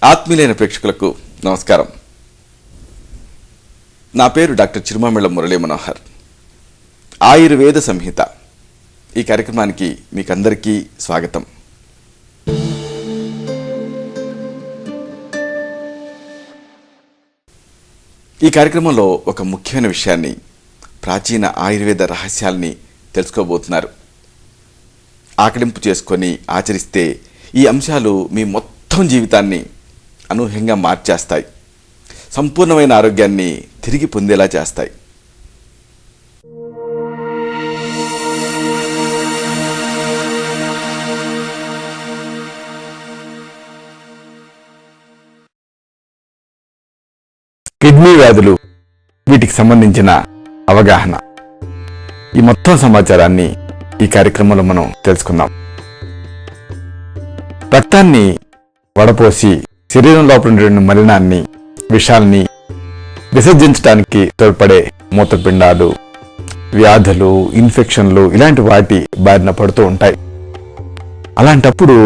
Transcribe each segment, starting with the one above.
ఆత్మీయులైన ప్రేక్షకులకు నమస్కారం. నా పేరు డాక్టర్ చిరుమామిళ్ళ మురళీ మనోహర్. ఆయుర్వేద సంహిత ఈ కార్యక్రమానికి మీకందరికీ స్వాగతం. ఈ కార్యక్రమంలో ఒక ముఖ్యమైన విషయాన్ని, ప్రాచీన ఆయుర్వేద రహస్యాల్ని తెలుసుకోబోతున్నారు. ఆకలింపు చేసుకొని ఆచరిస్తే ఈ అంశాలు మీ మొత్తం జీవితాన్ని అనూహ్యంగా మార్చేస్తాయి, సంపూర్ణమైన ఆరోగ్యాన్ని తిరిగి పొందేలా చేస్తాయి. కిడ్నీ వ్యాధులు, వీటికి సంబంధించిన అవగాహన, ఈ మొత్తం సమాచారాన్ని ఈ కార్యక్రమంలో మనం తెలుసుకుందాం. రక్తాన్ని వడపోసి శరీరం లోపల ఉండే మలినాన్ని, విషాల్ని విసర్జించడానికి తోడ్పడే మూత్రపిండాలు, వ్యాధులు, ఇన్ఫెక్షన్లు ఇలాంటి వాటి బారిన పడుతూ ఉంటాయి. అలాంటప్పుడు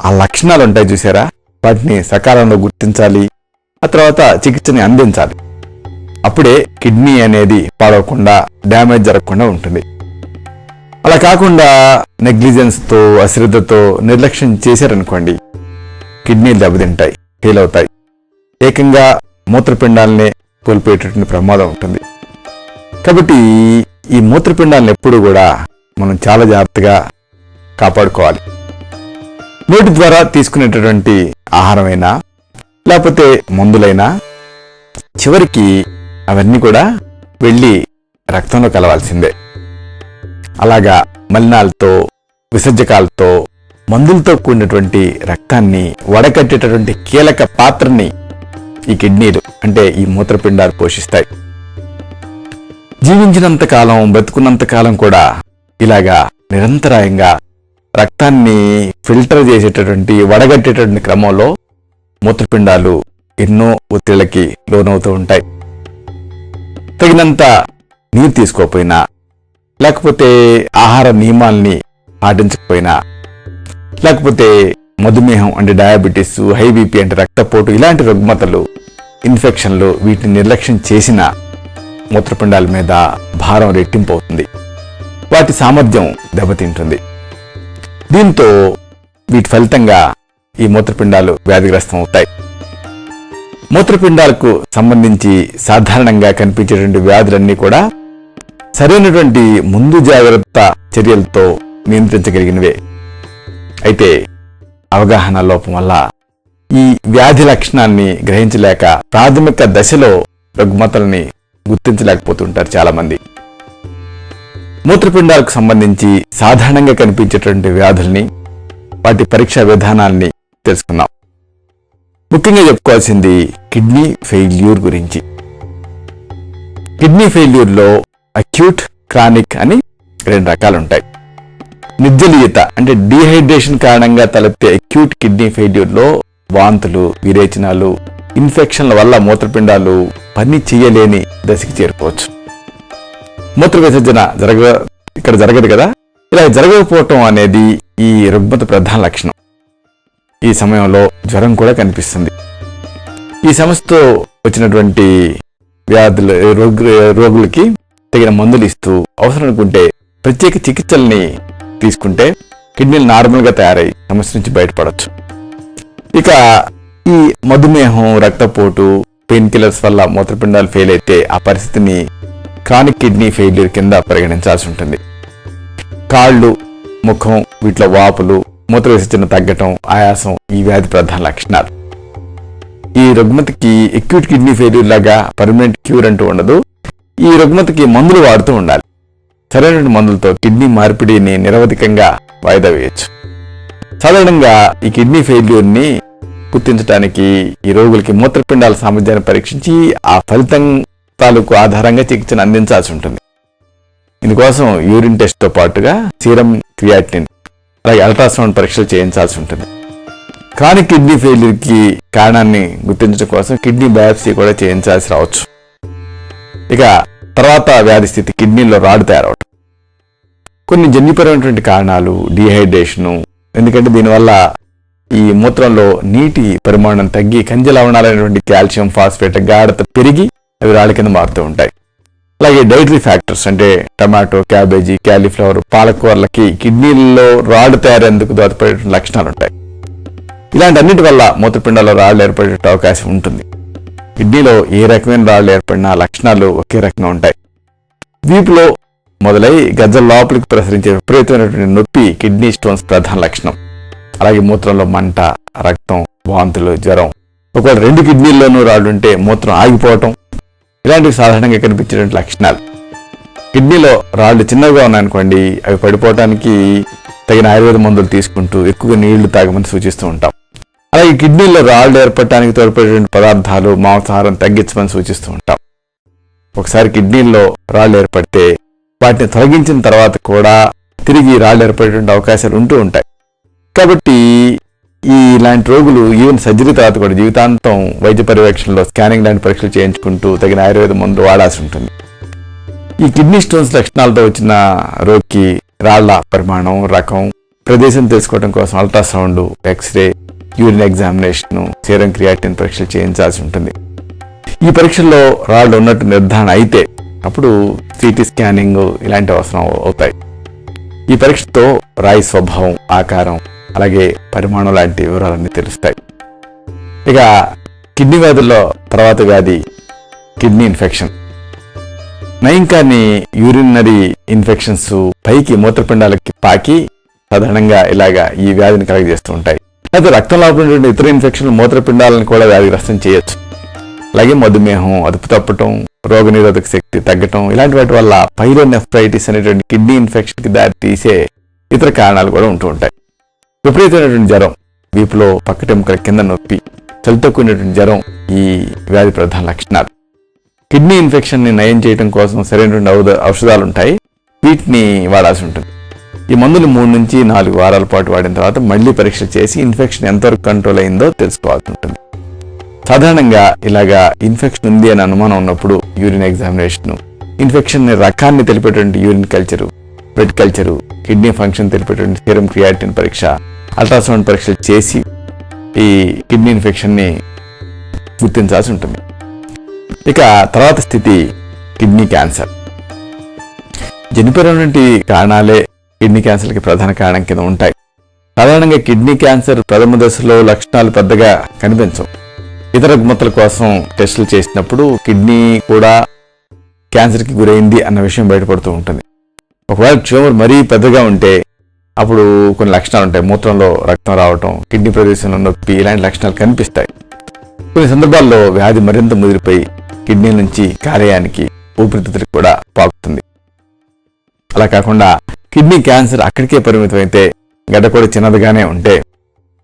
ఆ లక్షణాలు ఉంటాయి చూసారా, వాటిని సకాలంలో గుర్తించాలి, ఆ తర్వాత చికిత్సని అందించాలి. అప్పుడే కిడ్నీ అనేది పాడవకుండా, డ్యామేజ్ జరగకుండా ఉంటుంది. అలా కాకుండా నెగ్లిజెన్స్తో, అశ్రద్ధతో నిర్లక్ష్యం చేశారనుకోండి, కిడ్నీలు దెబ్బతింటాయి, ఫెయిల్ అవుతాయి, ఏకంగా మూత్రపిండాలనే కోల్పోయేటటువంటి ప్రమాదం ఉంటుంది. కాబట్టి ఈ మూత్రపిండాలను ఎప్పుడు కూడా మనం చాలా జాగ్రత్తగా కాపాడుకోవాలి. నోటి ద్వారా తీసుకునేటటువంటి ఆహారమైనా లేకపోతే మందులైనా చివరికి అవన్నీ కూడా వెళ్ళి రక్తంలో కలవాల్సిందే. అలాగా మలినాలతో, విసర్జకాలతో, మందులతో కూడినటువంటి రక్తాన్ని వడకట్టేటటువంటి కీలక పాత్రని ఈ కిడ్నీలు అంటే ఈ మూత్రపిండాలు పోషిస్తాయి. జీవించినంత కాలం, బతుకున్నంత కాలం కూడా ఇలాగా నిరంతరాయంగా రక్తాన్ని ఫిల్టర్ చేసేటటువంటి, వడగట్టేటటువంటి క్రమంలో మూత్రపిండాలు ఎన్నో ఒత్తిళ్లకి లోనవుతూ ఉంటాయి. తగినంత నీరు తీసుకోకపోయినా, లేకపోతే ఆహార నియమాల్ని పాటించకపోయినా, లేకపోతే మధుమేహం అంటే డయాబెటీస్, హై బీపీ అంటే రక్తపోటు ఇలాంటి రుగ్మతలు, ఇన్ఫెక్షన్లు వీటిని నిర్లక్ష్యం చేసిన మూత్రపిండాల మీద భారం రెట్టింపు అవుతుంది, వాటి సామర్థ్యం దెబ్బతింటుంది. దీంతో వీటి ఫలితంగా ఈ మూత్రపిండాలు వ్యాధిగ్రస్తం అవుతాయి. మూత్రపిండాలకు సంబంధించి సాధారణంగా కనిపించేటువంటి వ్యాధులన్నీ కూడా సరైనటువంటి ముందు జాగ్రత్త చర్యలతో నియంత్రించగలిగినవే. అయితే అవగాహన లోపం వల్ల ఈ వ్యాధి లక్షణాన్ని గ్రహించలేక ప్రాథమిక దశలో రుగ్మతల్ని గుర్తించలేకపోతుంటారు చాలామంది. మూత్రపిండాలకు సంబంధించి సాధారణంగా కనిపించేటువంటి వ్యాధుల్ని, వాటి పరీక్షా విధానాల్ని తెలుసుకున్నాం. ముఖ్యంగా చెప్పుకోవాల్సింది కిడ్నీ ఫెయిల్యూర్ గురించి. కిడ్నీ ఫెయిల్యూర్లో అక్యూట్, క్రానిక్ అని రెండు రకాలుంటాయి. నిర్జలీయత అంటే డీహైడ్రేషన్ కారణంగా తలెత్తే అక్యూట్ కిడ్నీ ఫెయిల్యూర్లో వాంతులు, విరేచనాలు, ఇన్ఫెక్షన్ల వల్ల మూత్రపిండాలు పని చేయలేని దశకి చేరుకోవచ్చు. మూత్ర విసర్జన ఇక్కడ జరగదు కదా. ఇలా జరగకపోవటం అనేది ఈ రుగ్మత ప్రధాన లక్షణం. ఈ సమయంలో జ్వరం కూడా కనిపిస్తుంది. ఈ సమస్యతో వచ్చినటువంటి రోగులకి తగిన మందులు ఇస్తూ, అవసరం అనుకుంటే ప్రత్యేక చికిత్సల్ని తీసుకుంటే కిడ్నీలు నార్మల్గా తయారై సమస్య నుంచి బయటపడవచ్చు. ఇక ఈ మధుమేహం, రక్తపోటు, పెయిన్ కిల్లర్స్ వల్ల మూత్రపిండాలు ఫెయిల్ అయితే ఆ పరిస్థితిని క్రానిక్ కిడ్నీ ఫెయిల్యూర్ కింద పరిగణించాల్సి ఉంటుంది. కాళ్ళు, ముఖం వీటిలో వాపులు, మూత్ర విసర్జన తగ్గటం, ఆయాసం ఈ వ్యాధి ప్రధాన లక్షణాలు. ఈ రుగ్మతకి అక్యూట్ కిడ్నీ ఫెయిల్యూర్ లాగా పర్మనెంట్ క్యూర్ అంటూ ఉండదు. ఈ రుగ్మతకి మందులు వాడుతూ ఉండాలి. సరైన మందులతో కిడ్నీ మార్పిడిని నిరవధికంగా వాయిదా వేయచ్చు. సాధారణంగా ఈ కిడ్నీ ఫెయిల్యూర్ని గుర్తించడానికి ఈ రోగులకి మూత్రపిండాల సామర్థ్యాన్ని పరీక్షించి ఆ ఫలితం తాలూకు ఆధారంగా చికిత్సను అందించాల్సి ఉంటుంది. ఇందుకోసం యూరిన్ టెస్ట్తో పాటుగా సీరం క్రియాటినిన్, అలాగే అల్ట్రాసౌండ్ పరీక్షలు చేయించాల్సి ఉంటుంది. క్రానిక్ కిడ్నీ ఫెయిల్యూర్కి కారణాన్ని గుర్తించడం కోసం కిడ్నీ బయాప్సీ కూడా చేయించాల్సి రావచ్చు. ఇక తర్వాత వ్యాధి స్థితి కిడ్నీలో రాడు తయారవడం. కొన్ని జన్యుపరమైనటువంటి కారణాలు, డీహైడ్రేషను, ఎందుకంటే దీనివల్ల ఈ మూత్రంలో నీటి పరిమాణం తగ్గి ఖనిజ లవణాలైనటువంటి కాల్షియం, ఫాస్ఫేట్ గాఢత పెరిగి అవి రాళ్ళ కింద మారుతూ ఉంటాయి. అలాగే డైటరీ ఫ్యాక్టర్స్ అంటే టమాటో, క్యాబేజీ, క్యాలీఫ్లవర్, పాలకూరలకి కిడ్నీల్లో రాళ్ళు తయారేందుకు దోహదపడే లక్షణాలు ఉంటాయి. ఇలాంటి అన్నిటి వల్ల మూత్రపిండాల్లో రాళ్ళు ఏర్పడే అవకాశం ఉంటుంది. కిడ్నీలో ఏ రకమైన రాళ్ళు ఏర్పడినా లక్షణాలు ఒకే రకంగా ఉంటాయి. వీపులో మొదలై గజ్జల లోపలికి ప్రసరించే విపరీతమైనటువంటి నొప్పి కిడ్నీ స్టోన్స్ ప్రధాన లక్షణం. అలాగే మూత్రంలో మంట, రక్తం, వాంతులు, జ్వరం, ఒకవేళ 2 కిడ్నీల్లోనూ రాళ్ళు ఉంటే మూత్రం ఆగిపోవటం, ఇలాంటివి సాధారణంగా కనిపించేటువంటి లక్షణాలు. కిడ్నీలో రాళ్ళు చిన్నగా ఉన్నాయనుకోండి, అవి పడిపోవటానికి తగిన ఆయుర్వేద మందులు తీసుకుంటూ ఎక్కువగా నీళ్లు తాగమని సూచిస్తూ ఉంటాం. అలాగే కిడ్నీలో రాళ్ళు ఏర్పడటానికి తోడ్పడేటువంటి పదార్థాలు, మాంసాహారం తగ్గించమని సూచిస్తూ ఉంటాం. ఒకసారి కిడ్నీల్లో రాళ్ళు ఏర్పడితే వాటిని తొలగించిన తర్వాత కూడా తిరిగి రాళ్ళు ఏర్పడేటువంటి అవకాశాలు ఉంటూ ఉంటాయి. కాబట్టి ఇలాంటి రోగులు ఈవెన్ సర్జరీ తర్వాత కూడా జీవితాంతం వైద్య పర్యవేక్షణలో స్కానింగ్ లాంటి పరీక్షలు చేయించుకుంటూ తగిన ఆయుర్వేద మందు వాడాల్సి ఉంటుంది. ఈ కిడ్నీ స్టోన్స్ లక్షణాలతో వచ్చిన రోగికి రాళ్ల పరిమాణం, రకం, ప్రదేశం తెలుసుకోవడం కోసం ultrasound, x-ray, urine examination, serum creatine పరీక్షలు చేయించాల్సి ఉంటుంది. ఈ పరీక్షల్లో రాళ్ళు ఉన్నట్టు నిర్ధారణ అయితే అప్పుడు సిటీ స్కానింగ్ ఇలాంటి అవసరం అవుతాయి. ఈ పరీక్షతో రాయి స్వభావం, ఆకారం, అలాగే పరిమాణం లాంటి వివరాలన్నీ తెలుస్తాయి. ఇక కిడ్నీ వ్యాధుల్లో తర్వాత వ్యాధి కిడ్నీ ఇన్ఫెక్షన్. నయం కాని యూరినరీ ఇన్ఫెక్షన్స్ పైకి మూత్రపిండాలకి పాకి సాధారణంగా ఇలాగా ఈ వ్యాధిని కలుగజేస్తూ ఉంటాయి. అయితే రక్తం లోపల ఇతర ఇన్ఫెక్షన్లు మూత్రపిండాలను కూడా వ్యాధిగ్రస్తం చేయొచ్చు. అలాగే మధుమేహం, అదుపు తప్పటం, రోగనిరోధక శక్తి తగ్గటం, ఇలాంటి వాటి వల్ల పైలోనెఫ్రైటిస్ అనేటువంటి కిడ్నీ ఇన్ఫెక్షన్కి దారి తీసే ఇతర కారణాలు కూడా ఉంటూ ఉంటాయి. విపరీతమైనటువంటి జ్వరం, వీపులో పక్కటెముకల కింద నొప్పి, చలితో కూడినటువంటి జ్వరం ఈ వ్యాధి ప్రధాన లక్షణాలు. కిడ్నీ ఇన్ఫెక్షన్ని నయం చేయడం కోసం సరైనటువంటి ఔషధాలు ఉంటాయి, వీటిని వాడాల్సి ఉంటుంది. ఈ మందులు 3 నుంచి 4 వారాల పాటు వాడిన తర్వాత మళ్లీ పరీక్ష చేసి ఇన్ఫెక్షన్ ఎంతవరకు కంట్రోల్ అయిందో తెలుసుకోవాల్సి ఉంటుంది. సాధారణంగా ఇలాగా ఇన్ఫెక్షన్ ఉంది అని అనుమానం ఉన్నప్పుడు యూరిన్ ఎగ్జామినేషన్, ఇన్ఫెక్షన్ రకాన్ని తెలిపేటువంటి urine culture, blood culture, kidney function తెలిపేటువంటి సీరం క్రియాటిన్ పరీక్ష, అల్ట్రాసౌండ్ పరీక్షలు చేసి ఈ కిడ్నీ ఇన్ఫెక్షన్ని గుర్తించాల్సి ఉంటుంది. ఇక తర్వాత స్థితి కిడ్నీ క్యాన్సర్. జన్యుపరమైనటువంటి కారణాలే కిడ్నీ క్యాన్సర్కి ప్రధాన కారణం కింద ఉంటాయి. సాధారణంగా కిడ్నీ క్యాన్సర్ ప్రథమ దశలో లక్షణాలు పెద్దగా కనిపించవు. ఇతర రుగ్మతల కోసం టెస్టులు చేసినప్పుడు కిడ్నీ కూడా క్యాన్సర్కి గురైంది అన్న విషయం బయటపడుతూ ఉంటుంది. ఒకవేళ ట్యూమర్ మరీ పెద్దగా ఉంటే అప్పుడు కొన్ని లక్షణాలు ఉంటాయి. మూత్రంలో రక్తం రావటం, కిడ్నీ ప్రదేశంలో నొప్పి, ఇలాంటి లక్షణాలు కనిపిస్తాయి. కొన్ని సందర్భాల్లో వ్యాధి మరింత ముదిరిపోయి కిడ్నీ నుంచి కాలేయానికి, ఊపిరితిత్తులకు కూడా పాకుతుంది. అలా కాకుండా కిడ్నీ క్యాన్సర్ అక్కడికే పరిమితం అయితే, గడ్డ కూడా చిన్నదిగానే ఉంటే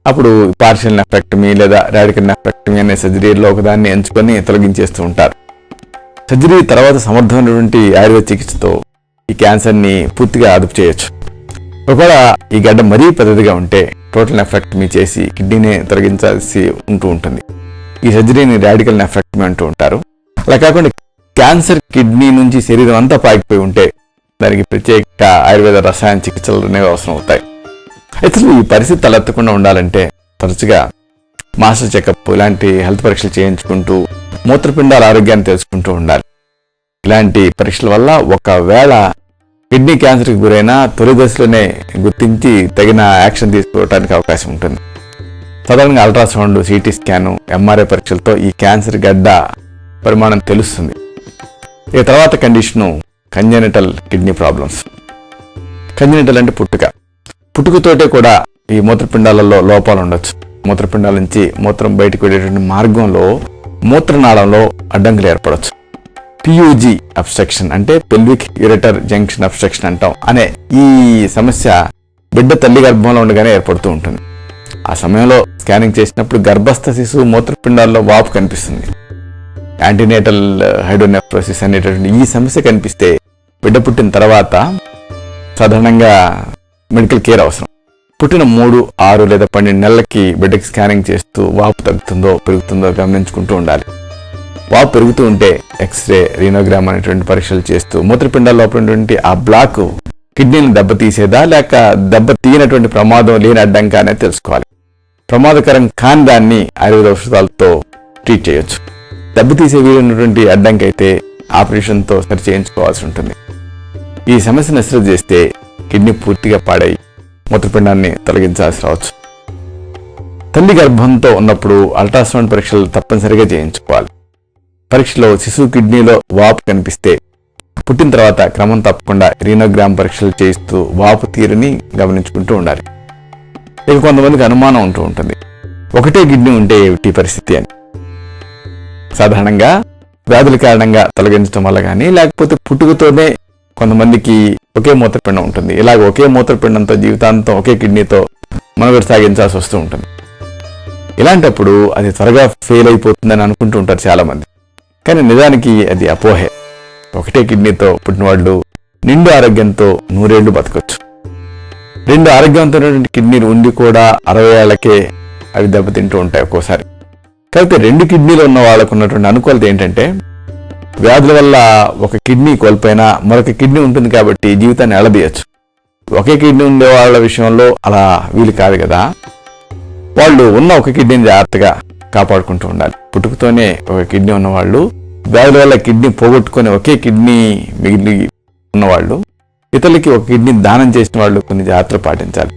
అప్పుడు పార్షియల్ నెఫ్రెక్టమీ లేదా రాడికల్ నెఫ్రెక్టమీ అనే సర్జరీలో ఒకదాన్ని ఎంచుకొని తొలగించేస్తూ ఉంటారు. సర్జరీ తర్వాత సమర్థమైనటువంటి ఆయుర్వేద చికిత్సతో ఈ క్యాన్సర్ని పూర్తిగా అదుపు చేయొచ్చు. ఒకవేళ ఈ గడ్డ మరీ పెద్దదిగా ఉంటే టోటల్ నెఫ్రెక్టమీ చేసి కిడ్నీని తొలగించాల్సి ఉంటూ ఉంటుంది. ఈ సర్జరీని రాడికల్ నెఫ్రెక్టమీ అంటూ ఉంటారు. అలా కాకుండా క్యాన్సర్ కిడ్నీ నుంచి శరీరం అంతా పాకిపోయి ఉంటే దానికి ప్రత్యేక ఆయుర్వేద రసాయన చికిత్సలు అనేవి అవసరం అవుతాయి. అయితే ఈ పరిస్థితి తలెత్తకుండా ఉండాలంటే తరచుగా మాస్టర్ చెకప్ ఇలాంటి హెల్త్ పరీక్షలు చేయించుకుంటూ మూత్రపిండాల ఆరోగ్యాన్ని తెలుసుకుంటూ ఉండాలి. ఇలాంటి పరీక్షల వల్ల ఒకవేళ కిడ్నీ క్యాన్సర్కి గురైన తొలి దశలోనే గుర్తించి తగిన యాక్షన్ తీసుకోవడానికి అవకాశం ఉంటుంది. సాధారణంగా అల్ట్రాసౌండ్, సిటీ స్కాన్, ఎంఆర్ఐ పరీక్షలతో ఈ క్యాన్సర్ గడ్డ పరిమాణం తెలుస్తుంది. ఇక తర్వాత condition congenital kidney problems. Congenital అంటే పుట్టుకతోటే కూడా ఈ మూత్రపిండాలలో లోపాలు ఉండొచ్చు. మూత్రపిండాల నుంచి మూత్రం బయటకు వెళ్ళేటువంటి మార్గంలో మూత్రనాళంలో అడ్డంకులు ఏర్పడవచ్చు. పియూజీ అబ్స్ట్రక్షన్ అంటే పెల్విక్ యూరెటర్ జంక్షన్ అబ్స్ట్రక్షన్ అంటాం అనే ఈ సమస్య బిడ్డ తల్లి గర్భంలో ఉండగానే ఏర్పడుతూ ఉంటుంది. ఆ సమయంలో స్కానింగ్ చేసినప్పుడు గర్భస్థ శిశువు మూత్రపిండాల్లో వాపు కనిపిస్తుంది. యాంటీనేటల్ హైడ్రోనెఫ్రోసిస్ అనేటటువంటి ఈ సమస్య కనిపిస్తే బిడ్డ పుట్టిన తర్వాత సాధారణంగా మెడికల్ కేర్ అవసరం. పుట్టిన 3, 6 లేదా 12 నెలలకి బిడ్డకి స్కానింగ్ చేస్తూ వాపు తగ్గుతుందో పెరుగుతుందో గమనించుకుంటూ ఉండాలి. వాపు పెరుగుతూ ఉంటే ఎక్స్రే, రీనోగ్రామ్ అనేటువంటి పరీక్షలు చేస్తూ మూత్రపిండాల లోపల ఉన్నటువంటి ఆ బ్లాక్ కిడ్నీని దెబ్బతీసేదా లేక దెబ్బ తీయనటువంటి ప్రమాదం లేని అడ్డంకా అనేది తెలుసుకోవాలి. ప్రమాదకరం కాని దాన్ని ఆయుర్వేద ఔషధాలతో ట్రీట్ చేయొచ్చు. దెబ్బతీసే వీలున్నటువంటి అడ్డంకి అయితే ఆపరేషన్తో సరి చేయించుకోవాల్సి ఉంటుంది. ఈ సమస్యను అశ్రద్ధ చేస్తే కిడ్నీ పూర్తిగా పాడై మూత్రపిండాన్ని తొలగించాల్సి రావచ్చు. తల్లి గర్భంతో ఉన్నప్పుడు అల్ట్రాసౌండ్ పరీక్షలు తప్పనిసరిగా చేయించుకోవాలి. పరీక్షలో శిశువు కిడ్నీలో వాపు కనిపిస్తే పుట్టిన తర్వాత క్రమం తప్పకుండా రీనోగ్రామ్ పరీక్షలు చేయిస్తూ వాపు తీరుని గమనించుకుంటూ ఉండాలి. ఇక కొంతమందికి అనుమానం ఉంటూ ఉంటుంది, ఒకటే కిడ్నీ ఉంటే ఏమిటి పరిస్థితి అని. సాధారణంగా వ్యాధుల కారణంగా తొలగించడం వల్ల కానీ, లేకపోతే పుట్టుకతోనే కొంతమందికి ఒకే మూత్రపిండం ఉంటుంది. ఇలాగ ఒకే మూత్రపిండంతో జీవితాంతం ఒకే కిడ్నీతో మనుగడ సాగించాల్సి వస్తూ ఉంటుంది. ఇలాంటప్పుడు అది త్వరగా ఫెయిల్ అయిపోతుందని అనుకుంటూ ఉంటారు చాలా మంది. కానీ నిజానికి అది అపోహే. ఒకటే కిడ్నీతో పుట్టిన వాళ్ళు నిండు ఆరోగ్యంతో 100 ఏళ్లు బతకొచ్చు. 2 ఆరోగ్యవంతమైనటువంటి కిడ్నీలు ఉండి కూడా 60 ఏళ్లకే అవి దెబ్బతింటూ ఉంటాయి ఒక్కోసారి. కాబట్టి 2 కిడ్నీలు ఉన్న వాళ్ళకు ఉన్నటువంటి అనుకూలత ఏంటంటే, వ్యాధుల వల్ల ఒక కిడ్నీ కోల్పోయినా మరొక కిడ్నీ ఉంటుంది కాబట్టి జీవితాన్ని ఎడదీయచ్చు. ఒకే కిడ్నీ ఉండే వాళ్ళ విషయంలో అలా వీలు కాదు కదా. వాళ్ళు ఉన్న ఒక కిడ్నీని జాగ్రత్తగా కాపాడుకుంటూ ఉండాలి. పుట్టుకతోనే ఒక కిడ్నీ ఉన్నవాళ్ళు, వ్యాధుల వల్ల కిడ్నీ పోగొట్టుకొని ఒకే కిడ్నీ మిగిలి ఉన్నవాళ్ళు, ఇతరులకి ఒక కిడ్నీ దానం చేసిన వాళ్ళు కొన్ని జాగ్రత్తలు పాటించాలి.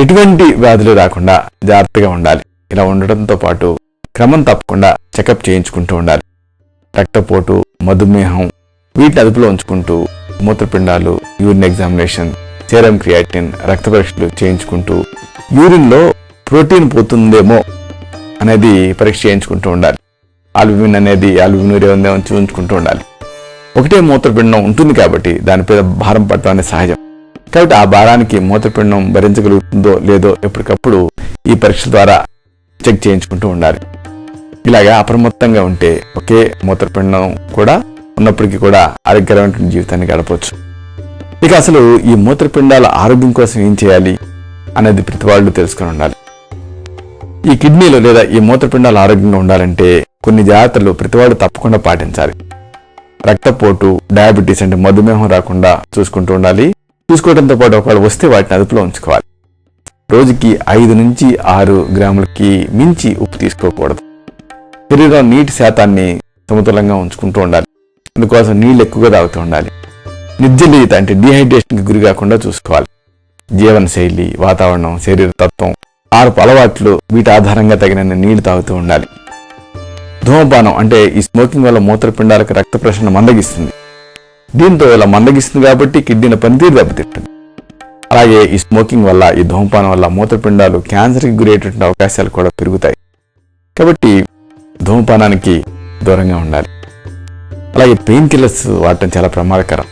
ఎటువంటి వ్యాధులు రాకుండా జాగ్రత్తగా ఉండాలి. ఇలా ఉండటంతో పాటు క్రమం తప్పకుండా చెకప్ చేయించుకుంటూ ఉండాలి. రక్తపోటు, మధుమేహం వీటిని అదుపులో ఉంచుకుంటూ మూత్రపిండాలు, యూరిన్ ఎగ్జామినేషన్, సెరం క్రియాటిన్, రక్త పరీక్షలు చేయించుకుంటూ యూరిన్లో ప్రోటీన్ పోతుందేమో అనేది పరీక్ష చేయించుకుంటూ ఉండాలి. ఆల్బుమిన్ అనేది ఆల్బుమినూరియా ఉందేమో చూపించుకుంటూ ఉండాలి. ఒకటే మూత్రపిండం ఉంటుంది కాబట్టి దానిపై భారం పడటం అనేది సహజం. కాబట్టి ఆ భారానికి మూత్రపిండం భరించగలుగుతుందో లేదో ఎప్పటికప్పుడు ఈ పరీక్ష ద్వారా చెక్ చేయించుకుంటూ ఉండాలి. ఇలాగా అప్రమత్తంగా ఉంటే ఒకే మూత్రపిండం కూడా ఉన్నప్పటికీ కూడా ఆరోగ్యకరమైన జీవితాన్ని గడపవచ్చు. ఇక అసలు ఈ మూత్రపిండాల ఆరోగ్యం కోసం ఏం చేయాలి అనేది ప్రతి వాళ్ళు తెలుసుకుని ఉండాలి. ఈ కిడ్నీలు లేదా ఈ మూత్రపిండాలు ఆరోగ్యంగా ఉండాలంటే కొన్ని జాగ్రత్తలు ప్రతివాడు తప్పకుండా పాటించాలి. రక్తపోటు, డయాబెటీస్ అంటే మధుమేహం రాకుండా చూసుకుంటూ ఉండాలి. చూసుకోవడంతో పాటు ఒకవేళ వస్తే వాటిని అదుపులో ఉంచుకోవాలి. రోజుకి 5 నుంచి 6 గ్రాములకి మించి ఉప్పు తీసుకోకూడదు. శరీరం నీటి శాతాన్ని సమతులంగా ఉంచుకుంటూ ఉండాలి. అందుకోసం నీళ్ళు ఎక్కువగా తాగుతూ ఉండాలి. నిర్జలీయత అంటే డీహైడ్రేషన్కి గురి కాకుండా చూసుకోవాలి. జీవనశైలి, వాతావరణం, శరీర తత్వం, ఆహారపు అలవాట్లు వీటి ఆధారంగా తగినన్ని నీళ్లు తాగుతూ ఉండాలి. ధూమపానం అంటే ఈ స్మోకింగ్ వల్ల మూత్రపిండాలకు రక్త ప్రసరణ మందగిస్తుంది. దీంతో ఇలా మందగిస్తుంది కాబట్టి కిడ్నీల పనితీరు దెబ్బతింటుంది. అలాగే ఈ స్మోకింగ్ వల్ల, ఈ ధూమపానం వల్ల మూత్రపిండాలు క్యాన్సర్కి గురయ్యేటువంటి అవకాశాలు కూడా పెరుగుతాయి. కాబట్టి ధూమపానానికి దూరంగా ఉండాలి. అలాగే పెయిన్ కిల్లర్స్ వాడటం చాలా ప్రమాదకరం.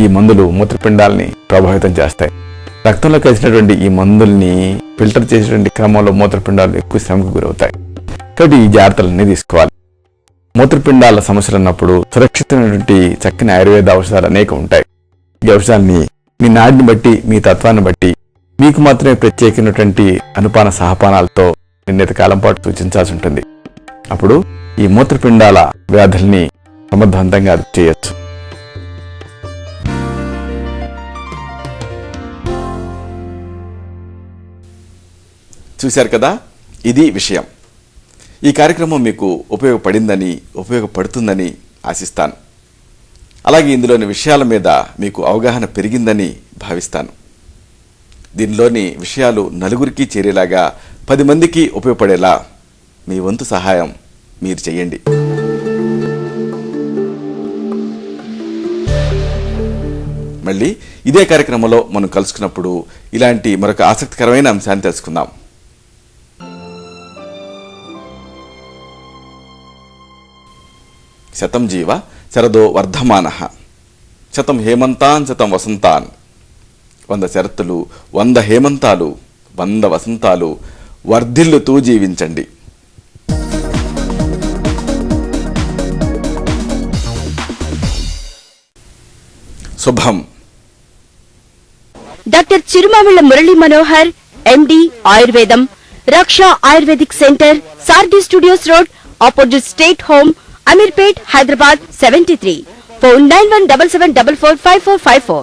ఈ మందులు మూత్రపిండాలని ప్రభావితం చేస్తాయి. రక్తంలో కలిసినటువంటి ఈ మందుల్ని ఫిల్టర్ చేసేటువంటి క్రమంలో మూత్రపిండాలు ఎక్కువ శ్రమకు గురవుతాయి. కాబట్టి ఈ జాగ్రత్తలన్నీ తీసుకోవాలి. మూత్రపిండాల సమస్యలు ఉన్నప్పుడు సురక్షితమైనటువంటి చక్కని ఆయుర్వేద ఔషధాలు అనేక ఉంటాయి. ఈ ఔషధాన్ని మీ నాడిని బట్టి, మీ తత్వాన్ని బట్టి మీకు మాత్రమే ప్రత్యేకమైనటువంటి అనుపాన సహపానాలతో నిర్ణీత కాలం పాటు సూచించాల్సి ఉంటుంది. అప్పుడు ఈ మూత్రపిండాల వ్యాధుల్ని సమర్థవంతంగా అదుపు చేయొచ్చు. చూశారు కదా, ఇది విషయం. ఈ కార్యక్రమం మీకు ఉపయోగపడిందని, ఉపయోగపడుతుందని ఆశిస్తాను. అలాగే ఇందులోని విషయాల మీద మీకు అవగాహన పెరిగిందని భావిస్తాను. దీనిలోని విషయాలు నలుగురికి చేరేలాగా, 10 మందికి ఉపయోగపడేలా మీ వంతు సహాయం మీరు చేయండి. మళ్ళీ ఇదే కార్యక్రమంలో మనం కలుసుకున్నప్పుడు ఇలాంటి మరొక ఆసక్తికరమైన అంశాన్ని తెలుసుకుందాం. శతం జీవ శరదో వర్ధమానః, శతం హేమంతాన్ శతం వసంతాన్. 100 శరత్తులు, 100 హేమంతాలు, 100 వసంతాలు వర్ధిల్లుతూ జీవించండి. శుభం. డాక్టర్ చిరుమావిళ్ల మురళీ మనోహర్, ఎండి, ఆయుర్వేదం, Raksha ayurvedic centre, Saradhi studios road, opposite state home, Ameerpet, Hyderabad 73. Phone 9177445454.